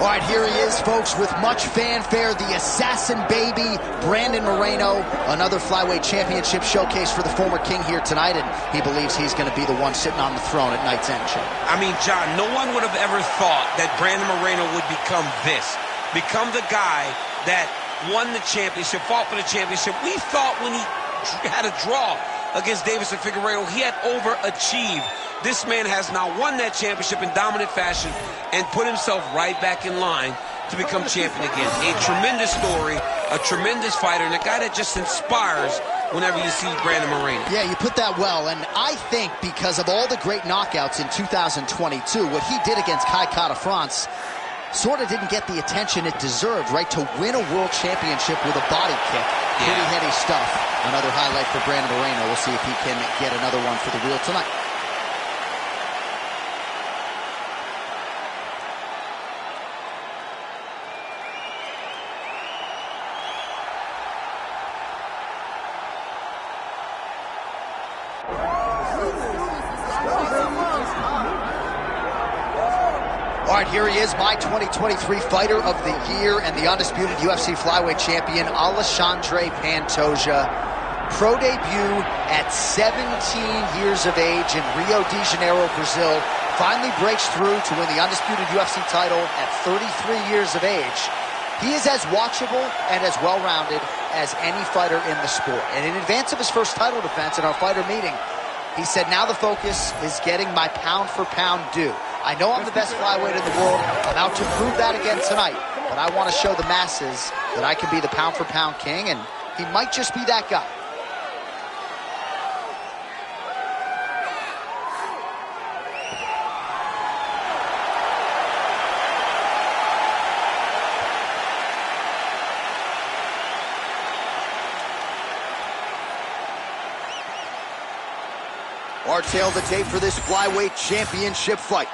All right, here he is, folks, with much fanfare, the assassin baby, Brandon Moreno. Another flyweight championship showcase for the former king here tonight, and he believes he's going to be the one sitting on the throne at night's end, Jim. I mean, John, no one would have ever thought that Brandon Moreno would become the guy that won the championship, fought for the championship. We thought when he had a draw against Davis and Figueiredo, he had overachieved. This man has now won that championship in dominant fashion and put himself right back in line to become champion again. A tremendous story, a tremendous fighter, and a guy that just inspires whenever you see Brandon Moreno. Yeah, you put that well, and I think because of all the great knockouts in 2022, what he did against Kai Kara-France sort of didn't get the attention it deserved, right? To win a world championship with a body kick. Pretty heady stuff. Another highlight for Brandon Moreno. We'll see if he can get another one for the wheel tonight. All right, here he is, my 2023 Fighter of the Year and the undisputed UFC flyweight champion, Alexandre Pantoja. Pro debut at 17 years of age in Rio de Janeiro, Brazil. Finally breaks through to win the undisputed UFC title at 33 years of age. He is as watchable and as well-rounded as any fighter in the sport. And in advance of his first title defense in our fighter meeting, he said, now the focus is getting my pound-for-pound due. I know I'm the best flyweight in the world. I'm out to prove that again tonight. But I want to show the masses that I can be the pound-for-pound king, and he might just be that guy. Our tail of the tape for this flyweight championship fight.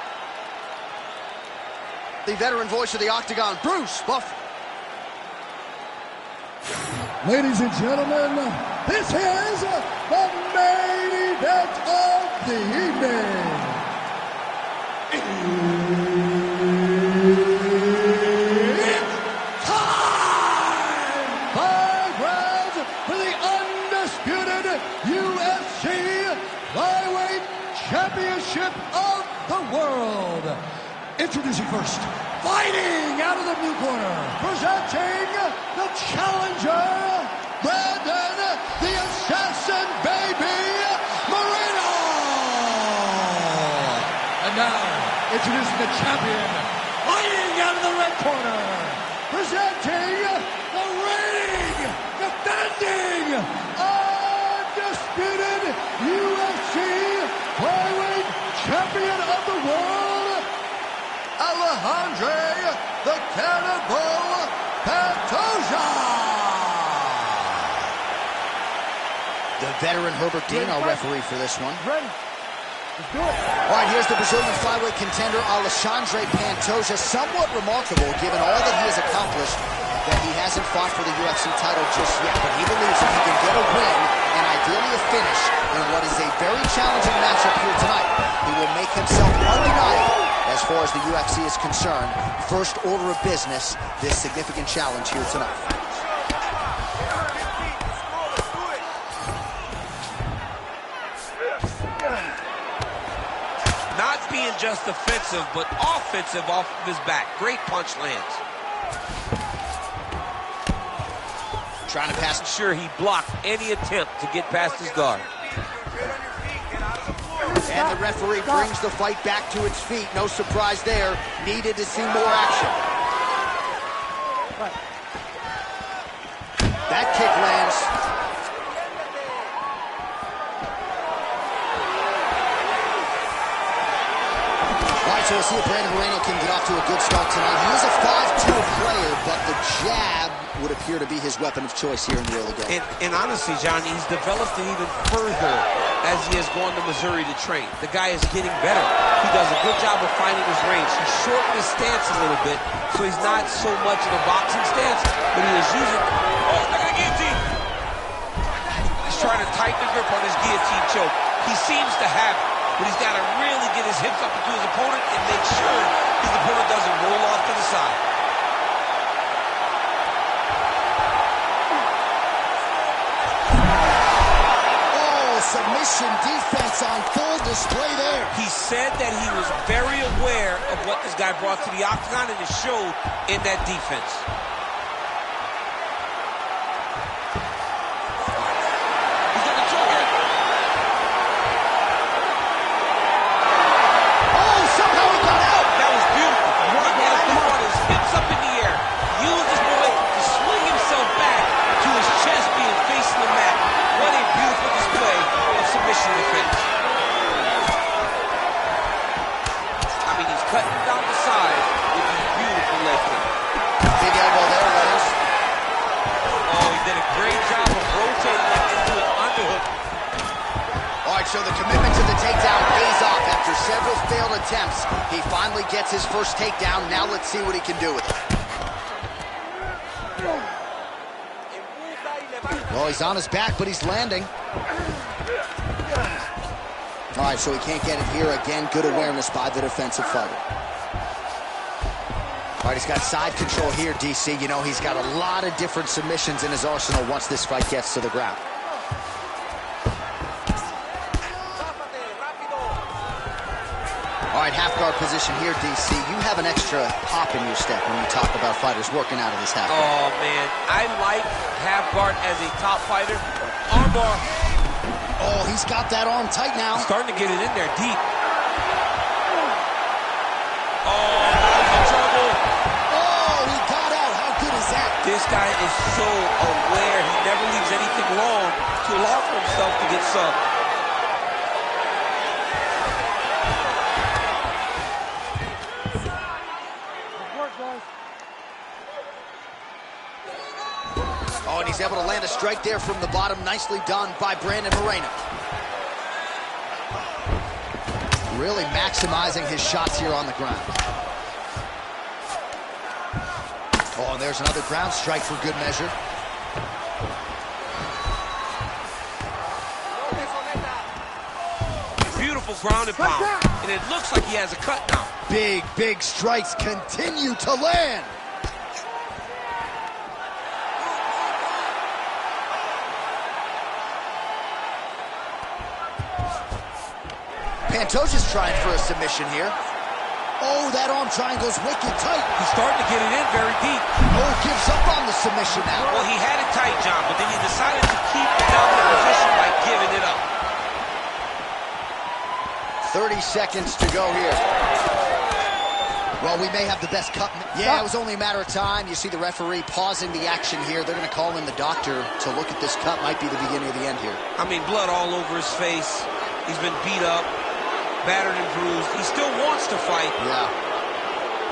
The veteran voice of the Octagon, Bruce Buffer. Ladies and gentlemen, this is the main event of the evening. It's time! 5 rounds for the undisputed UFC Flyweight Championship of the world. Introducing first, fighting out of the blue corner, presenting the challenger, Brandon the Assassin Baby Moreno. And now, introducing the champion, fighting out of the red corner, presenting the reigning, defending, undisputed UFC Flyweight Champion of the world, Alexandre the Cannibal Pantoja. The veteran Herbert Dean, our referee for this one. Ready? Let's do it. All right, here's the Brazilian flyweight contender, Alexandre Pantoja. Somewhat remarkable, given all that he has accomplished, that he hasn't fought for the UFC title just yet. But he believes if he can get a win and ideally a finish in what is a very challenging matchup here tonight, he will make himself undeniable as far as the UFC is concerned. First order of business, this significant challenge here tonight. Not being just defensive, but offensive off of his back. Great punch lands. Trying to pass. Sure, he blocked any attempt to get past his guard. And the referee brings the fight back to its feet. No surprise there. Needed to see more action. That kick lands. All right, so we'll see if Brandon Moreno can get off to a good start tonight. He is a 5'2" player, but the jab would appear to be his weapon of choice here in the early game. And honestly, John, he's developed it even further as he has gone to Missouri to train. The guy is getting better. He does a good job of finding his range. He shortened his stance a little bit, so he's not so much in a boxing stance, but he is using... Oh, look at the guillotine! He's trying to tighten the grip on his guillotine choke. He seems to have it. but he's got to really get his hips up into his opponent and make sure his opponent doesn't roll off to the side. Submission defense on full display there. He said that he was very aware of what this guy brought to the octagon, and it showed in that defense. He's got the choke in. Oh, somehow he got out. That was beautiful. He brought his hips up in the air, used his momentum to swing himself back to his chest being facing the mat. What a beautiful display of submission defense. I mean, he's cutting down the side with his beautiful left hand. Big elbow there, Letters. Oh, he did a great job of rotating it into an underhook. All right, so the commitment to the takedown pays off. After several failed attempts, he finally gets his first takedown. Now let's see what he can do with it. Well, he's on his back, but he's landing. All right, so he can't get it here. Again, good awareness by the defensive fighter. All right, he's got side control here, DC. You know, he's got a lot of different submissions in his arsenal once this fight gets to the ground. All right, half guard position here, DC. You have an extra pop in your step when you talk about fighters working out of this half guard. Oh, man. I like half guard as a top fighter. Armbar. Oh, he's got that arm tight now. Starting to get it in there deep. Oh, he's in trouble. Oh, he got out. How good is that? This guy is so aware. He never leaves anything long to allow for himself to get subbed. Oh, and he's able to land a strike there from the bottom. Nicely done by Brandon Moreno. Really maximizing his shots here on the ground. Oh, and there's another ground strike for good measure. Beautiful ground and pound. And it looks like he has a cut now. Big, big strikes continue to land. Pantoja's trying for a submission here. Oh, that arm triangle's wicked tight. He's starting to get it in very deep. Oh, gives up on the submission now. Well, he had it tight, John, but then he decided to keep the dominant position by giving it up. 30 seconds to go here. Well, we may have the best cut. Yeah, it was only a matter of time. You see the referee pausing the action here. They're going to call in the doctor to look at this cut. Might be the beginning of the end here. I mean, blood all over his face. He's been beat up, battered and bruised. He still wants to fight. Yeah.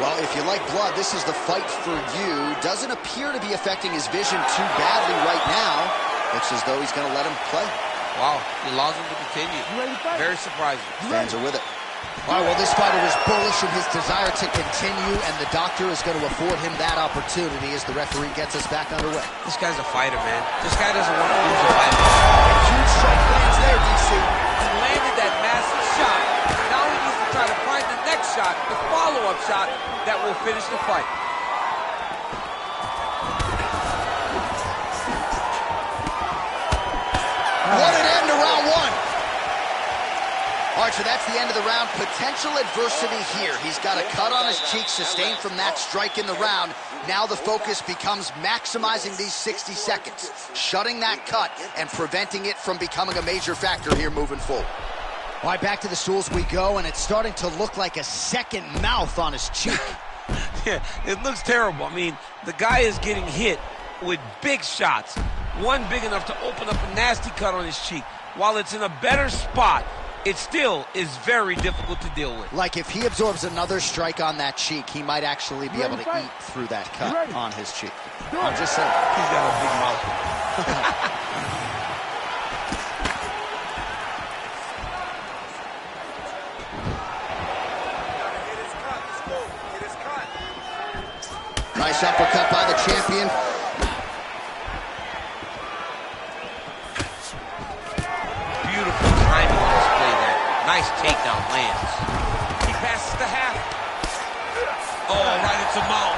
Well, if you like blood, this is the fight for you. Doesn't appear to be affecting his vision too badly right now. Looks as though he's going to let him play. Wow, he allows him to continue. Very surprising. Fans are with it. All right, well, this fighter is bullish in his desire to continue, and the doctor is going to afford him that opportunity as the referee gets us back underway. This guy's a fighter, man. This guy doesn't want to lose a fight. Huge strike lands there, DC. He landed that massive shot. Now he needs to try to find the next shot, the follow-up shot that will finish the fight. What an end to round one. All right, so that's the end of the round. Potential adversity here. He's got a cut on his cheek sustained from that strike in the round. Now the focus becomes maximizing these 60 seconds, shutting that cut and preventing it from becoming a major factor here moving forward. All right, back to the stools we go, and it's starting to look like a second mouth on his cheek. Yeah, it looks terrible. I mean, the guy is getting hit with big shots. One big enough to open up a nasty cut on his cheek. While it's in a better spot, it still is very difficult to deal with. Like if he absorbs another strike on that cheek, he might actually be able to eat through that cut on his cheek. I'm just saying. He's got a big mouth. Nice uppercut by the champion. Beautiful timing on this play there. Nice Nice takedown lands. He passes the half. Oh, right into mount.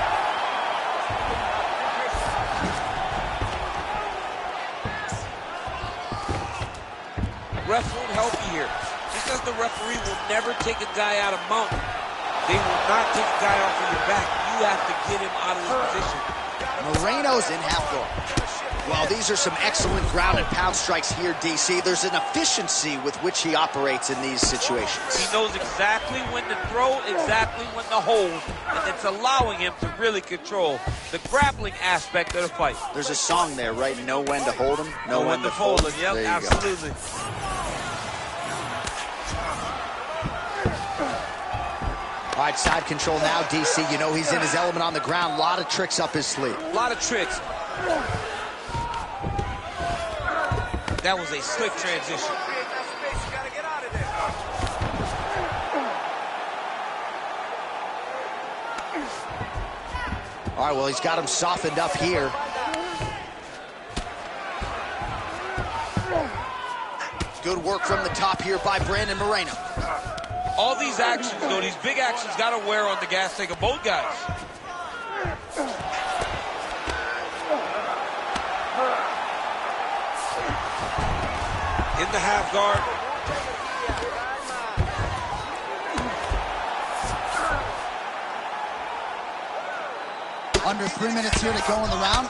Ref won't help you here. Just as the referee will never take a guy out of mount, they will not take a guy off of your back. You have to get him out of his position. Moreno's in half guard. Well, these are some excellent ground and pound strikes here, DC. There's an efficiency with which he operates in these situations. He knows exactly when to throw, exactly when to hold, and it's allowing him to really control the grappling aspect of the fight. There's a song there, right? Know when to hold him, know when to fold him. Yep, absolutely. Go. All right, side control now, DC. You know he's in his element on the ground. A lot of tricks up his sleeve. A lot of tricks. That was a slick transition. All right, well, he's got him softened up here. Good work from the top here by Brandon Moreno. All these actions, though, these big actions got to wear on the gas tank of both guys. In the half guard. Under 3 minutes here to go in the round.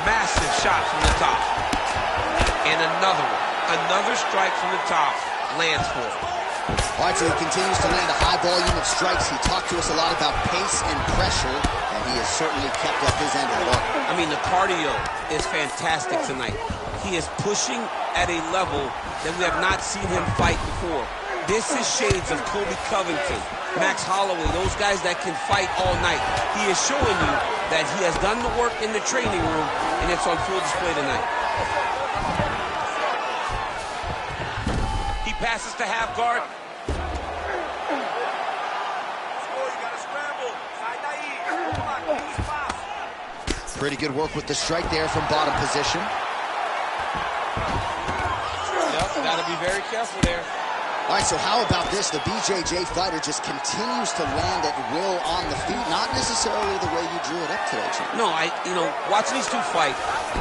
Massive shot from the top. And another one. Another strike from the top. Lands for him. All right, so he continues to land a high volume of strikes. He talked to us a lot about pace and pressure, and he has certainly kept up his end of the work. I mean, the cardio is fantastic tonight. He is pushing at a level that we have not seen him fight before. This is shades of Kobe Covington, Max Holloway, those guys that can fight all night. He is showing you that he has done the work in the training room, and it's on full display tonight. He passes to half guard. Pretty good work with the strike there from bottom position. Yep, gotta be very careful there. All right, so how about this? The BJJ fighter just continues to land at will on the feet, not necessarily the way you drew it up today, Jim. No, watching these two fight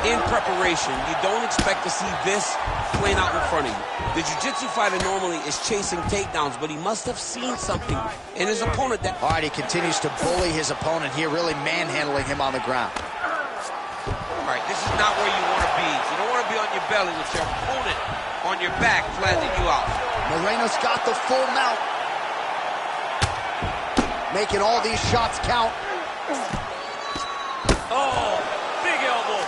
in preparation, you don't expect to see this playing out in front of you. The jiu-jitsu fighter normally is chasing takedowns, but he must have seen something in his opponent that... All right, he continues to bully his opponent here, really manhandling him on the ground. All right, this is not where you want to be. You don't want to be on your belly with your opponent on your back, flattening you out. Moreno's got the full mount. Making all these shots count. Oh, big elbow.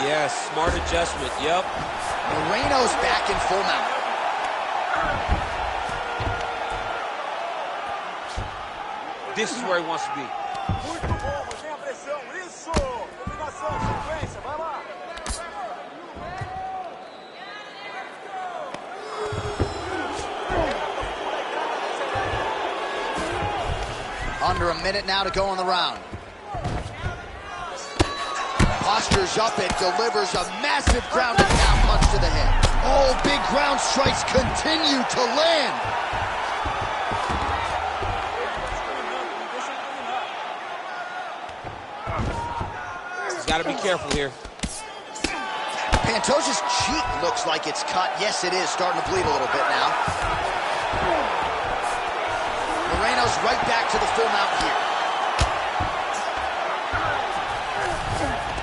Yes, smart adjustment, yep. Moreno's back in full mount. This is where he wants to be. Under a minute now to go in the round. Postures up and delivers a massive ground and pound punch to the head. Oh, big ground strikes continue to land. He's got to be careful here. Pantoja's cheek looks like it's cut. Yes, it is starting to bleed a little bit now. Moreno's right back to the full mount here.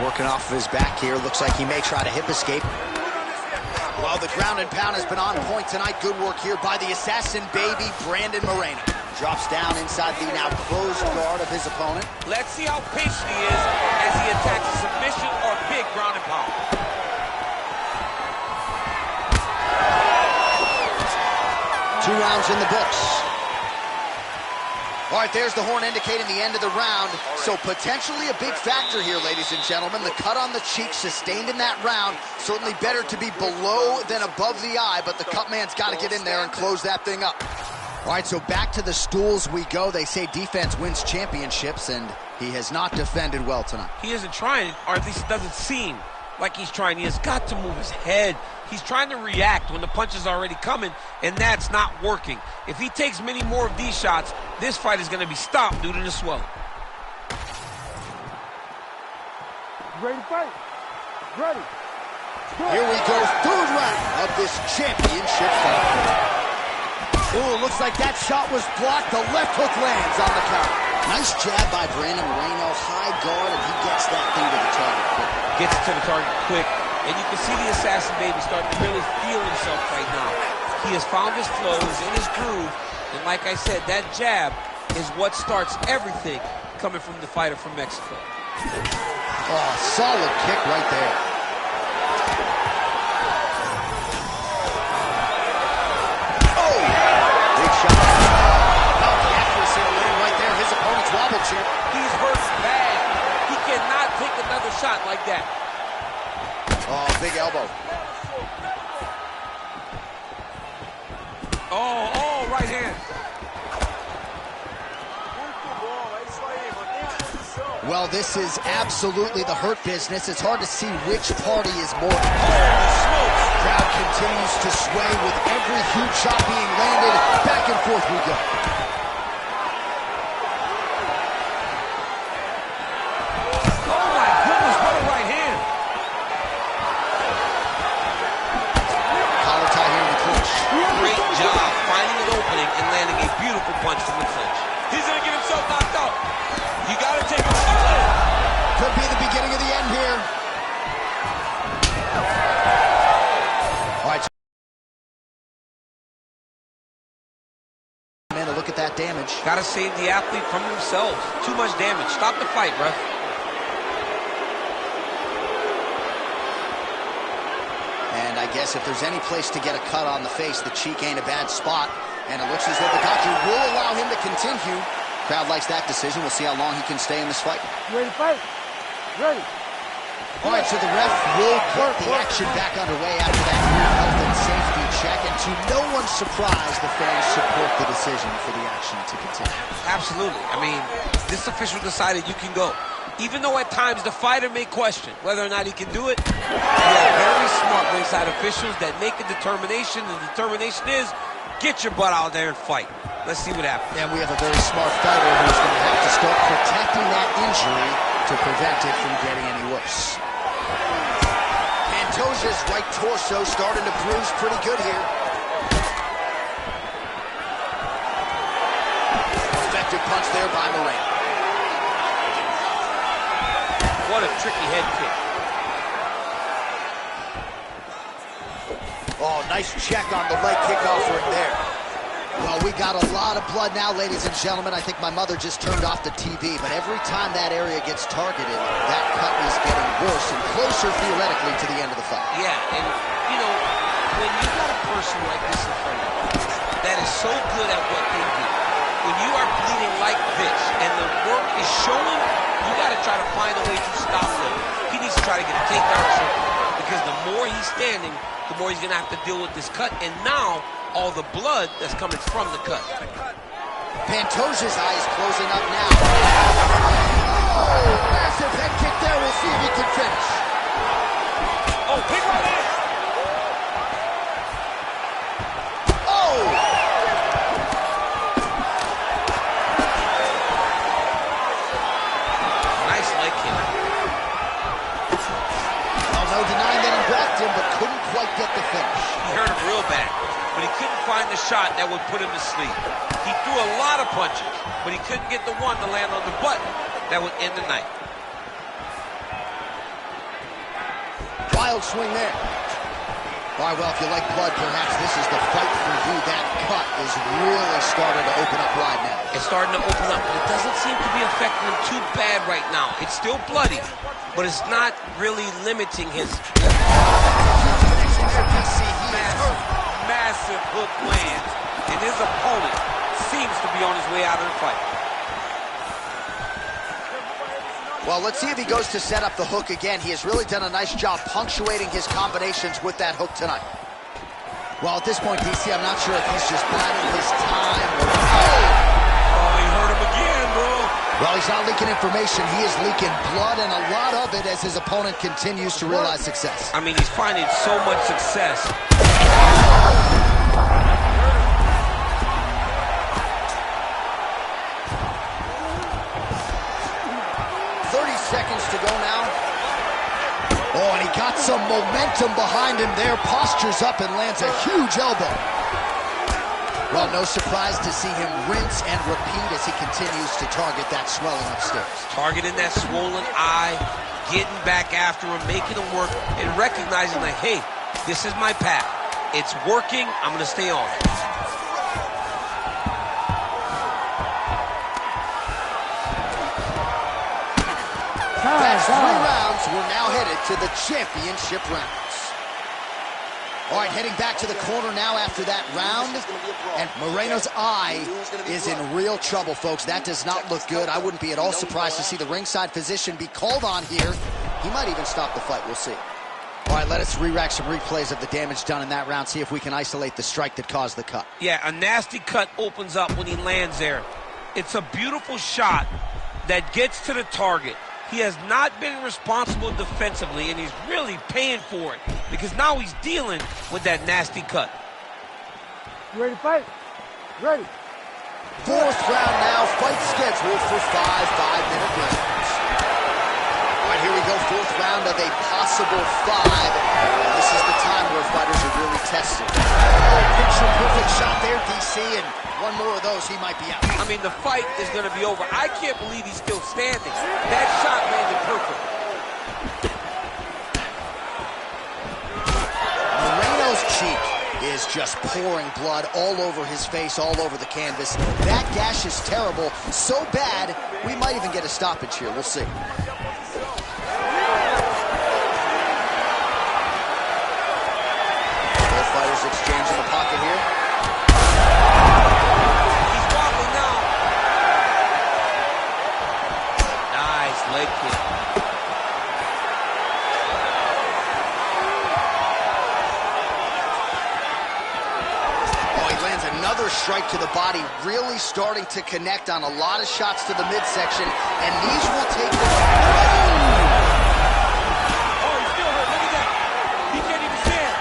Working off of his back here. Looks like he may try to hip escape. Well, the ground and pound has been on point tonight. Good work here by the assassin baby, Brandon Moreno. Drops down inside the now closed guard of his opponent. Let's see how patient he is as he attacks a submission or big ground and pound. 2 rounds in the books. All right, there's the horn indicating the end of the round. So potentially a big factor here, ladies and gentlemen. The cut on the cheek sustained in that round. Certainly better to be below than above the eye, but the cut man's got to get in there and close that thing up. All right, so back to the stools we go. They say defense wins championships, and he has not defended well tonight. He isn't trying, or at least it doesn't seem like he's trying. He has got to move his head. He's trying to react when the punch is already coming, and that's not working. If he takes many more of these shots, this fight is going to be stopped due to the swelling. Ready to fight? Ready. Here we go, third round of this championship fight. Oh, looks like that shot was blocked. The left hook lands on the counter. Nice jab by Brandon Moreno. High guard, and he gets that thing to the target quick. Gets it to the target quick, and you can see the assassin baby starting to really feel himself right now. He has found his flow, he's in his groove, and like I said, that jab is what starts everything coming from the fighter from Mexico. Oh, solid kick right there. Oh, big shot. About the accuracy of land right there. His opponent's wobble chip. He's hurt bad. He cannot take another shot like that. Oh, big elbow. Oh, right hand. Well, this is absolutely the hurt business. It's hard to see which party is more. Crowd continues to sway with every huge shot being landed. Back and forth we go. Oh my goodness, what a right hand. Collar tie here in the clinch. Great job finding an opening and landing a beautiful punch from the clinch. He's gonna get himself knocked out. You gotta take him. Could be the beginning of the end here. All right. Man, look at that damage. Gotta save the athlete from themselves. Too much damage. Stop the fight, ref. And I guess if there's any place to get a cut on the face, the cheek ain't a bad spot. And it looks as though the doctor will allow him to continue. Crowd likes that decision. We'll see how long he can stay in this fight. You ready to fight? Ready. All right, so the ref will put the action back underway after that health and safety check. And to no one's surprise, the fans support the decision for the action to continue. Absolutely. I mean, this official decided you can go. Even though at times the fighter may question whether or not he can do it, we have very smart ringside officials that make a determination. The determination is, get your butt out there and fight. Let's see what happens. And we have a very smart fighter who's going to have to start protecting that injury to prevent it from getting any worse. Pantoja's right torso starting to bruise pretty good here. Effective punch there by Moreno. What a tricky head kick. Oh, nice check on the leg kick offering there. Well, we got a lot of blood now, ladies and gentlemen. I think my mother just turned off the TV, but every time that area gets targeted, that cut is getting worse and closer, theoretically, to the end of the fight. Yeah, and, you know, when you got a person like this in front of you that is so good at what they do, when you are bleeding like this and the work is showing, you got to try to find a way to stop him. He needs to try to get a takedown or something, because the more he's standing, the more he's going to have to deal with this cut, and now all the blood that's coming from the cut. Pantoja's eyes closing up now. Oh, massive head kick there. We'll see if he can finish. Oh, big right hand. Oh! Nice leg kick. Well, no denying that he blocked him, but couldn't quite get the finish. He hurt him real bad, but he couldn't find the shot that would put him to sleep. He threw a lot of punches, but he couldn't get the one to land on the button that would end the night. Wild swing there. All right, well, if you like blood, perhaps this is the fight for you. That cut is really starting to open up wide now. It's starting to open up, but it doesn't seem to be affecting him too bad right now. It's still bloody, but it's not really limiting his... Massive hook lands, and his opponent seems to be on his way out of the fight. Well, let's see if he goes to set up the hook again. He has really done a nice job punctuating his combinations with that hook tonight. Well, at this point, DC, I'm not sure if he's just biding his time or... Oh, he hurt him again, bro. Well, he's not leaking information. He is leaking blood, and a lot of it as his opponent continues to realize success. I mean, he's finding so much success. 30 seconds to go now. Oh, and he got some momentum behind him there. Postures up and lands a huge elbow. Well, no surprise to see him rinse and repeat as he continues to target that swelling upstairs. Targeting that swollen eye, getting back after him, making him work, and recognizing like, hey, this is my path. It's working. I'm going to stay on it. That's 3 rounds. We're now headed to the championship rounds. All right, heading back to the corner now after that round. And Moreno's eye is in real trouble, folks. That does not look good. I wouldn't be at all surprised to see the ringside physician be called on here. He might even stop the fight. We'll see. All right, let us re-rack some replays of the damage done in that round, see if we can isolate the strike that caused the cut. Yeah, a nasty cut opens up when he lands there. It's a beautiful shot that gets to the target. He has not been responsible defensively, and he's really paying for it because now he's dealing with that nasty cut. You ready to fight? Ready. 4th round now, fight scheduled for 5 5-minute rounds. All right, here we go, 4th round of a possible 5. And this is the time where fighters are really tested. Oh, picture-perfect shot there, DC, and one more of those, he might be out. I mean, the fight is going to be over. I can't believe he's still standing. That shot landed perfect. Moreno's cheek is just pouring blood all over his face, all over the canvas. That gash is terrible, so bad, we might even get a stoppage here. We'll see. Both fighters exchange in the pocket here. He's wobbling now. Nice leg kick. Another strike to the body, really starting to connect on a lot of shots to the midsection, and these will take the... Oh, he's still hurt. Look at that. He can't even stand.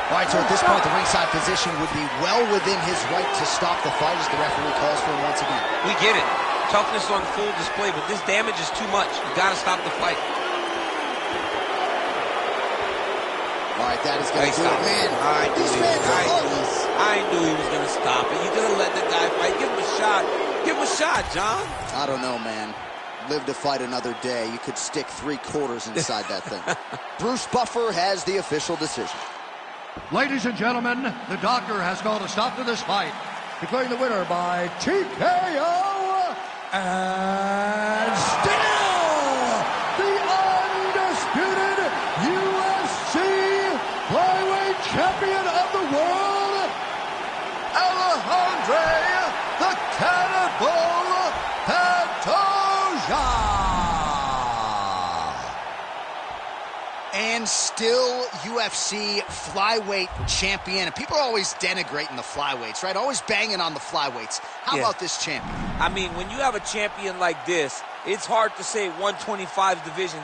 All right, so at this point, the ringside physician would be well within his right to stop the fight as the referee calls for him once again. We get it. Toughness on full display, but this damage is too much. You got to stop the fight. All right, that is going to do it, man. I knew he was going to stop it. You could have let the guy fight. Give him a shot. Give him a shot, John. I don't know, man. Live to fight another day. You could stick 3 quarters inside that thing. Bruce Buffer has the official decision. Ladies and gentlemen, the doctor has called a stop to this fight, declaring the winner by TKO and still the undisputed UFC flyweight champion of the world, Alexandre the Cannibal Pantoja. And still UFC flyweight champion. And people are always denigrating the flyweights, right? Always banging on the flyweights. How about this champion? I mean, when you have a champion like this, it's hard to say 125 division